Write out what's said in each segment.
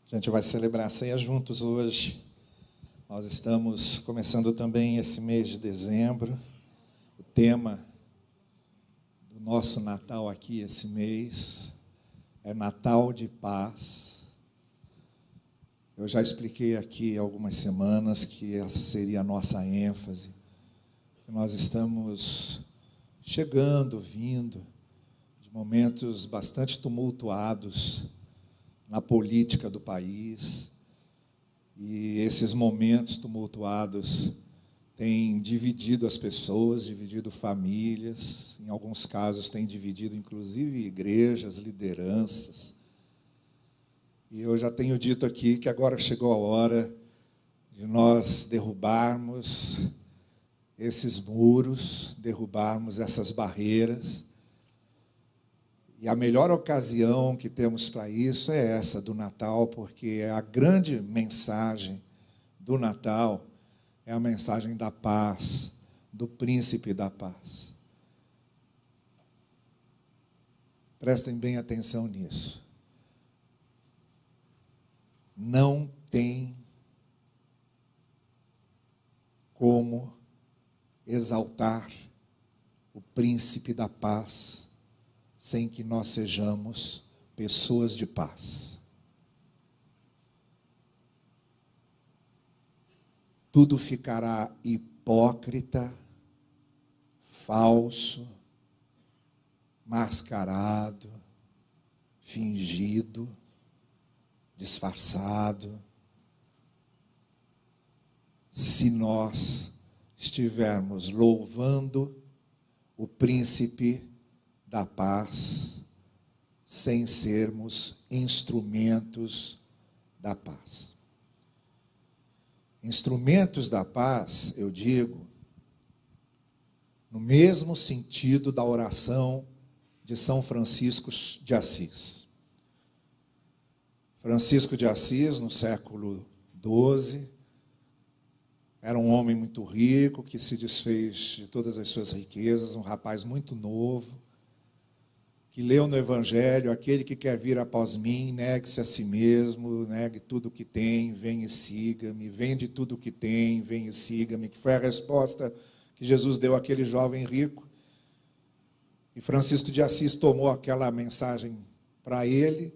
A gente vai celebrar a ceia juntos hoje. Nós estamos começando também esse mês de dezembro. O tema do nosso Natal aqui esse mês é Natal de Paz. Eu já expliquei aqui há algumas semanas que essa seria a nossa ênfase. Nós estamos vindo de momentos bastante tumultuados na política do país, e esses momentos tumultuados têm dividido as pessoas, dividido famílias, em alguns casos têm dividido inclusive igrejas, lideranças. E eu já tenho dito aqui que agora chegou a hora de nós derrubarmos esses muros, derrubarmos essas barreiras. E a melhor ocasião que temos para isso é essa do Natal, porque a grande mensagem do Natal é a mensagem da paz, do príncipe da paz. Prestem bem atenção nisso. Não tem como exaltar o príncipe da paz sem que nós sejamos pessoas de paz. Tudo ficará hipócrita, falso, mascarado, fingido, disfarçado, se nós estivermos louvando o príncipe da paz, sem sermos instrumentos da paz. Instrumentos da paz, eu digo, no mesmo sentido da oração de São Francisco de Assis. Francisco de Assis, no século XII, era um homem muito rico, que se desfez de todas as suas riquezas, um rapaz muito novo, que leu no Evangelho: aquele que quer vir após mim, negue-se a si mesmo, negue tudo o que tem, venha e siga-me, vende tudo o que tem, venha e siga-me, que foi a resposta que Jesus deu àquele jovem rico. E Francisco de Assis tomou aquela mensagem para ele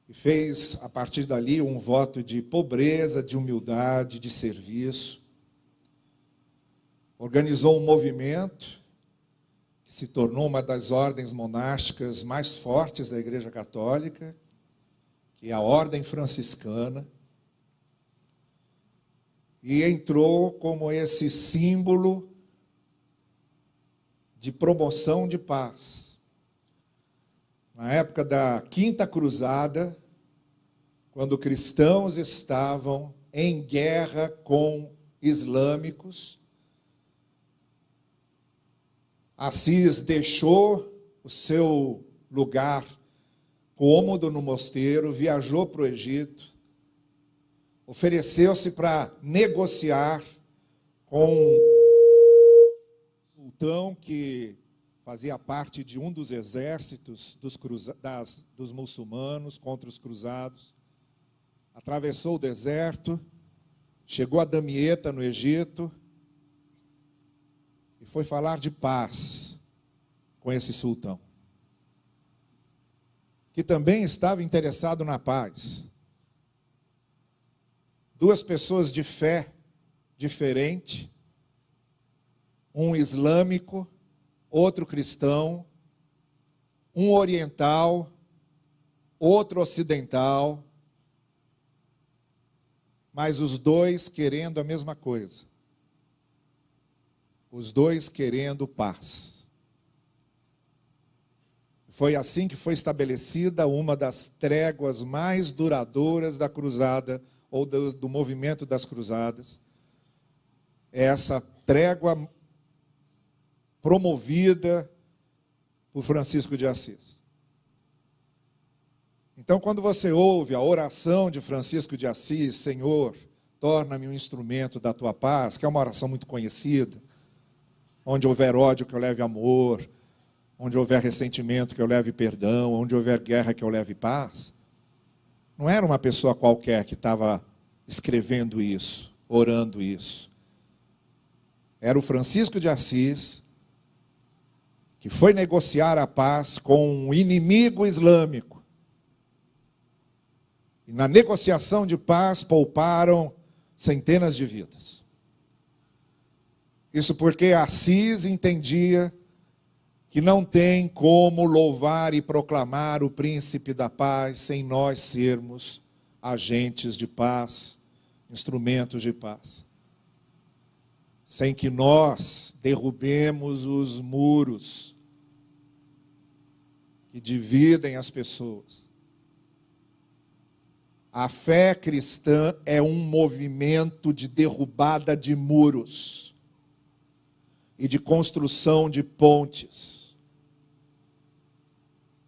e fez, a partir dali, um voto de pobreza, de humildade, de serviço. Organizou um movimento que se tornou uma das ordens monásticas mais fortes da Igreja Católica, que é a Ordem Franciscana, e entrou como esse símbolo de promoção de paz. Na época da Quinta Cruzada, quando cristãos estavam em guerra com islâmicos, Assis deixou o seu lugar cômodo no mosteiro, viajou para o Egito, ofereceu-se para negociar com o sultão que fazia parte de um dos exércitos dos muçulmanos contra os cruzados. Atravessou o deserto, chegou a Damieta, no Egito, e foi falar de paz com esse sultão, que também estava interessado na paz. Duas pessoas de fé diferente, um islâmico, outro cristão, um oriental, outro ocidental, mas os dois querendo a mesma coisa. Os dois querendo paz. Foi assim que foi estabelecida uma das tréguas mais duradouras da cruzada, ou do movimento das cruzadas. Essa trégua promovida por Francisco de Assis. Então, quando você ouve a oração de Francisco de Assis: Senhor, torna-me um instrumento da tua paz, que é uma oração muito conhecida, onde houver ódio, que eu leve amor, onde houver ressentimento, que eu leve perdão, onde houver guerra, que eu leve paz. Não era uma pessoa qualquer que estava escrevendo isso, orando isso. Era o Francisco de Assis, que foi negociar a paz com um inimigo islâmico. E na negociação de paz pouparam centenas de vidas. Isso porque Assis entendia que não tem como louvar e proclamar o príncipe da paz sem nós sermos agentes de paz, instrumentos de paz. Sem que nós derrubemos os muros que dividem as pessoas. A fé cristã é um movimento de derrubada de muros e de construção de pontes.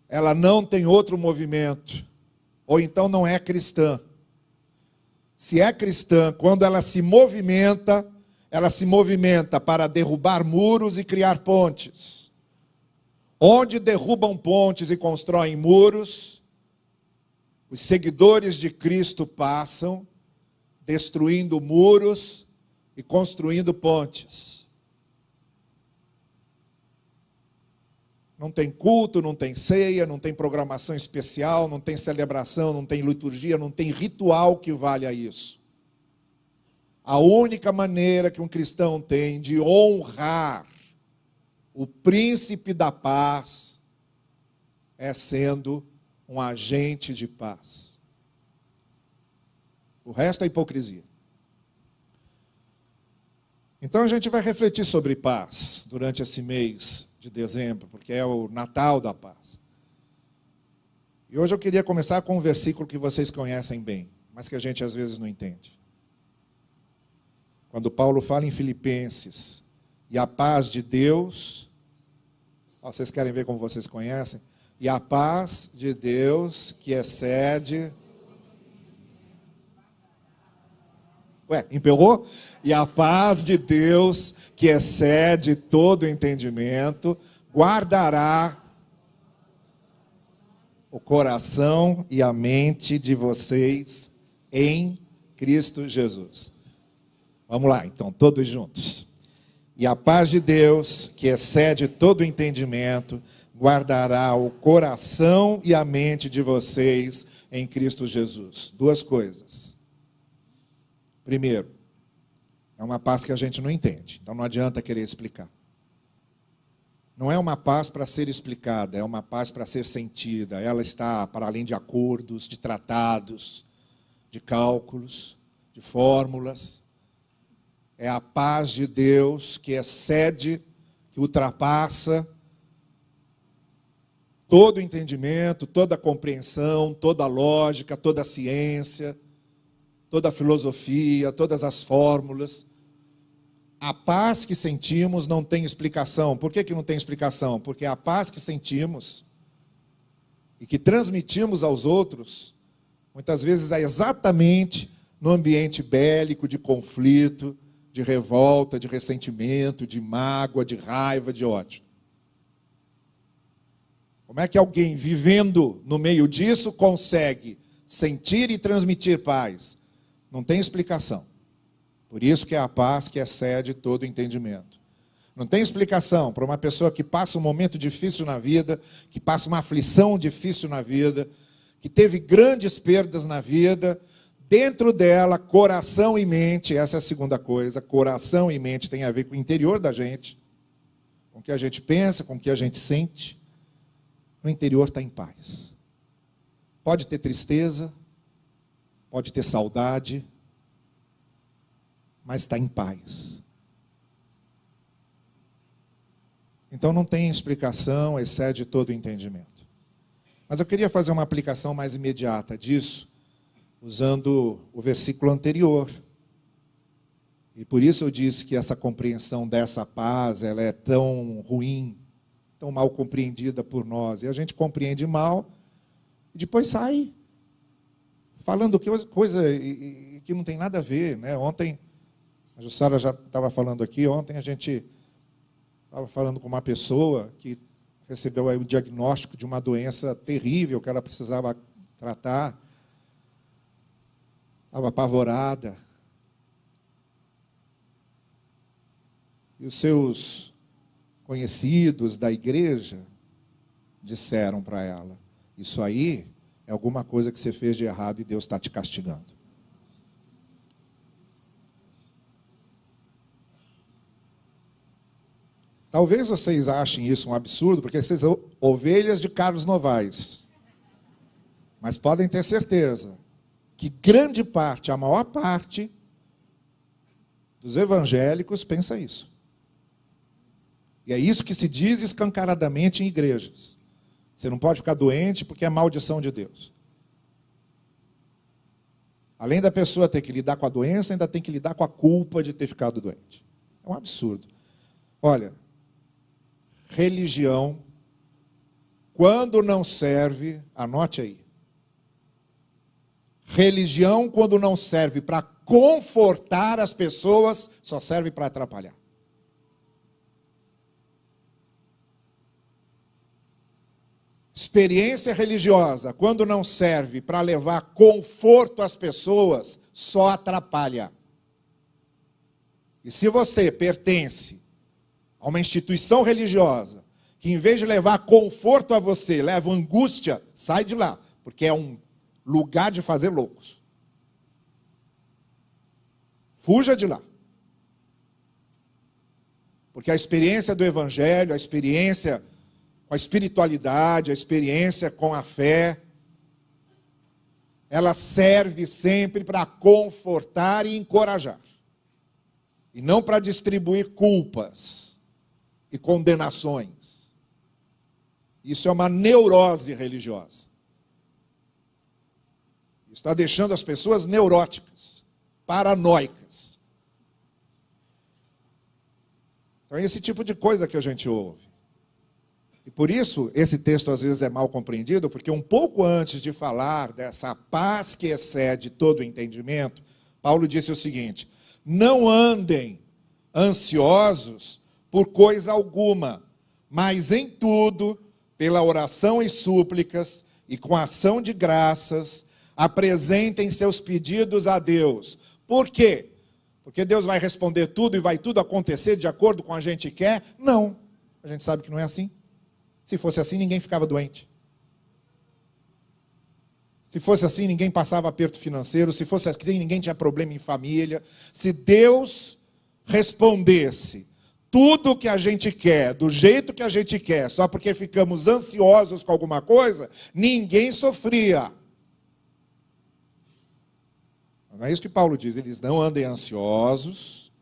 Ela não tem outro movimento, ou então não é cristã. Se é cristã, quando ela se movimenta para derrubar muros e criar pontes. Onde derrubam pontes e constroem muros, os seguidores de Cristo passam, destruindo muros e construindo pontes. Não tem culto, não tem ceia, não tem programação especial, não tem celebração, não tem liturgia, não tem ritual que valha isso. A única maneira que um cristão tem de honrar o príncipe da paz é sendo um agente de paz. O resto é hipocrisia. Então a gente vai refletir sobre paz durante esse mês de dezembro, porque é o Natal da paz. E hoje eu queria começar com um versículo que vocês conhecem bem, mas que a gente às vezes não entende. Quando Paulo fala em Filipenses, e a paz de Deus, vocês querem ver como vocês conhecem? E a paz de Deus que excede... emperrou? E a paz de Deus, que excede todo entendimento, guardará o coração e a mente de vocês em Cristo Jesus. Vamos lá, então, todos juntos. E a paz de Deus, que excede todo entendimento, guardará o coração e a mente de vocês em Cristo Jesus. Duas coisas. Primeiro, é uma paz que a gente não entende, então não adianta querer explicar. Não é uma paz para ser explicada, é uma paz para ser sentida. Ela está para além de acordos, de tratados, de cálculos, de fórmulas. É a paz de Deus que excede, que ultrapassa todo entendimento, toda compreensão, toda lógica, toda ciência, toda a filosofia, todas as fórmulas. A paz que sentimos não tem explicação. Por que não tem explicação? Porque a paz que sentimos e que transmitimos aos outros, muitas vezes é exatamente no ambiente bélico, de conflito, de revolta, de ressentimento, de mágoa, de raiva, de ódio. Como é que alguém vivendo no meio disso consegue sentir e transmitir paz? Não tem explicação. Por isso que é a paz que excede todo entendimento. Não tem explicação para uma pessoa que passa um momento difícil na vida, que passa uma aflição difícil na vida, que teve grandes perdas na vida, dentro dela, coração e mente, essa é a segunda coisa, coração e mente tem a ver com o interior da gente, com o que a gente pensa, com o que a gente sente. No interior está em paz. Pode ter tristeza, pode ter saudade, mas está em paz. Então não tem explicação, excede todo o entendimento. Mas eu queria fazer uma aplicação mais imediata disso, usando o versículo anterior. E por isso eu disse que essa compreensão dessa paz, ela é tão ruim, tão mal compreendida por nós. E a gente compreende mal, e depois sai falando coisa que não tem nada a ver, né? Ontem, a Jussara já estava falando aqui, ontem a gente estava falando com uma pessoa que recebeu aí o diagnóstico de uma doença terrível que ela precisava tratar. estava apavorada. E os seus conhecidos da igreja disseram para ela: isso aí é alguma coisa que você fez de errado e Deus está te castigando. Talvez vocês achem isso um absurdo, porque vocês são ovelhas de Carlos Novaes. Mas podem ter certeza que grande parte, a maior parte dos evangélicos pensa isso. E é isso que se diz escancaradamente em igrejas. Você não pode ficar doente porque é maldição de Deus. Além da pessoa ter que lidar com a doença, ainda tem que lidar com a culpa de ter ficado doente. É um absurdo. Olha, religião, quando não serve, anote aí. Religião, quando não serve para confortar as pessoas, só serve para atrapalhar. Experiência religiosa, quando não serve para levar conforto às pessoas, só atrapalha. E se você pertence a uma instituição religiosa, que em vez de levar conforto a você, leva angústia, sai de lá, porque é um lugar de fazer loucos. Fuja de lá. Porque a experiência do Evangelho, a experiência com a espiritualidade, a experiência com a fé, ela serve sempre para confortar e encorajar. E não para distribuir culpas e condenações. Isso é uma neurose religiosa. Está deixando as pessoas neuróticas, paranoicas. Então é esse tipo de coisa que a gente ouve. E por isso, esse texto às vezes é mal compreendido, porque um pouco antes de falar dessa paz que excede todo o entendimento, Paulo disse o seguinte: não andem ansiosos por coisa alguma, mas em tudo, pela oração e súplicas, e com ação de graças, apresentem seus pedidos a Deus. Por quê? Porque Deus vai responder tudo e vai tudo acontecer de acordo com a gente quer? Não. A gente sabe que não é assim. Se fosse assim, ninguém ficava doente. Se fosse assim, ninguém passava aperto financeiro. Se fosse assim, ninguém tinha problema em família. Se Deus respondesse tudo o que a gente quer, do jeito que a gente quer, só porque ficamos ansiosos com alguma coisa, ninguém sofria. Não é isso que Paulo diz. Eles não andem ansiosos.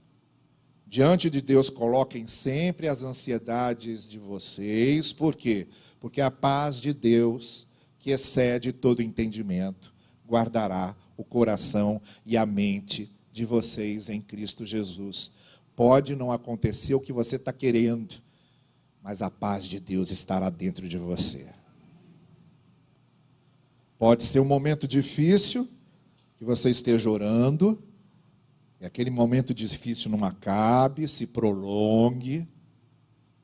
Diante de Deus, coloquem sempre as ansiedades de vocês. Por quê? Porque a paz de Deus, que excede todo entendimento, guardará o coração e a mente de vocês em Cristo Jesus. Pode não acontecer o que você está querendo, mas a paz de Deus estará dentro de você. Pode ser um momento difícil, que você esteja orando, e aquele momento difícil não acabe, se prolongue.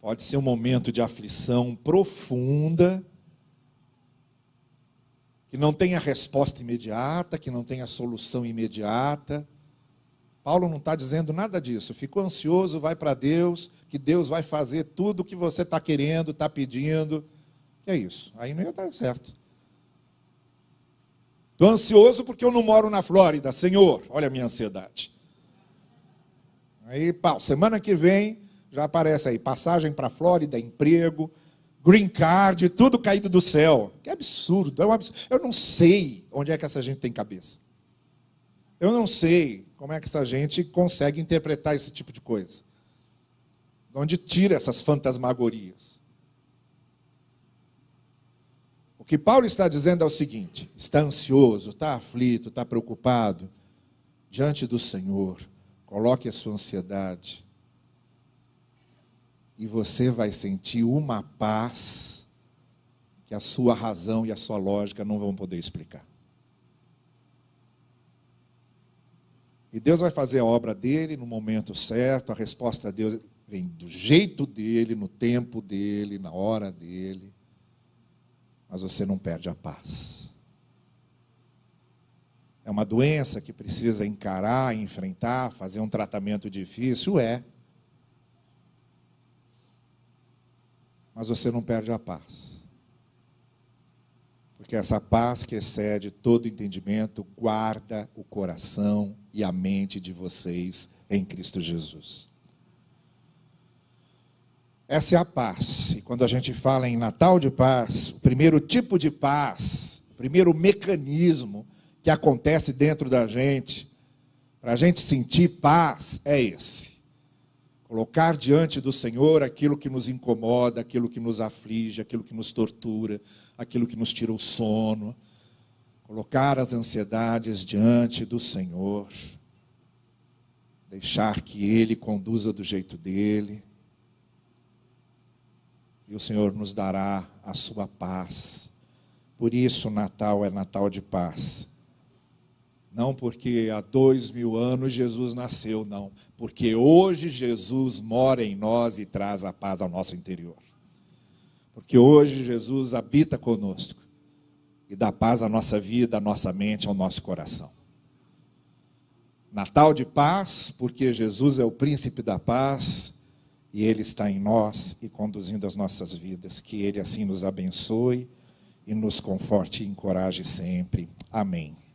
Pode ser um momento de aflição profunda, que não tenha resposta imediata, que não tenha solução imediata. Paulo não está dizendo nada disso. Ficou ansioso, vai para Deus, que Deus vai fazer tudo o que você está querendo, está pedindo. Que é isso? Aí não ia dar certo. Estou ansioso porque eu não moro na Flórida. Senhor, olha a minha ansiedade. Aí, pau, semana que vem, já aparece aí, passagem para a Flórida, emprego, green card, tudo caído do céu. Que absurdo, é um absurdo. Eu não sei onde é que essa gente tem cabeça. Eu não sei como é que essa gente consegue interpretar esse tipo de coisa. De onde tira essas fantasmagorias. O que Paulo está dizendo é o seguinte: está ansioso, está aflito, está preocupado, diante do Senhor, coloque a sua ansiedade, e você vai sentir uma paz que a sua razão e a sua lógica não vão poder explicar. E Deus vai fazer a obra dele no momento certo, a resposta de Deus vem do jeito dele, no tempo dele, na hora dele. Mas você não perde a paz. É uma doença que precisa encarar, enfrentar, fazer um tratamento difícil? É. Mas você não perde a paz. Porque essa paz que excede todo entendimento guarda o coração e a mente de vocês em Cristo Jesus. Essa é a paz. E quando a gente fala em Natal de paz, o primeiro tipo de paz, o primeiro mecanismo que acontece dentro da gente, para a gente sentir paz, é esse. Colocar diante do Senhor aquilo que nos incomoda, aquilo que nos aflige, aquilo que nos tortura, aquilo que nos tira o sono. Colocar as ansiedades diante do Senhor. Deixar que Ele conduza do jeito dEle. E o Senhor nos dará a sua paz. Por isso o Natal é Natal de paz. Não porque há 2000 anos Jesus nasceu, não. Porque hoje Jesus mora em nós e traz a paz ao nosso interior. Porque hoje Jesus habita conosco e dá paz à nossa vida, à nossa mente, ao nosso coração. Natal de paz, porque Jesus é o príncipe da paz e Ele está em nós e conduzindo as nossas vidas. Que Ele assim nos abençoe e nos conforte e encoraje sempre. Amém.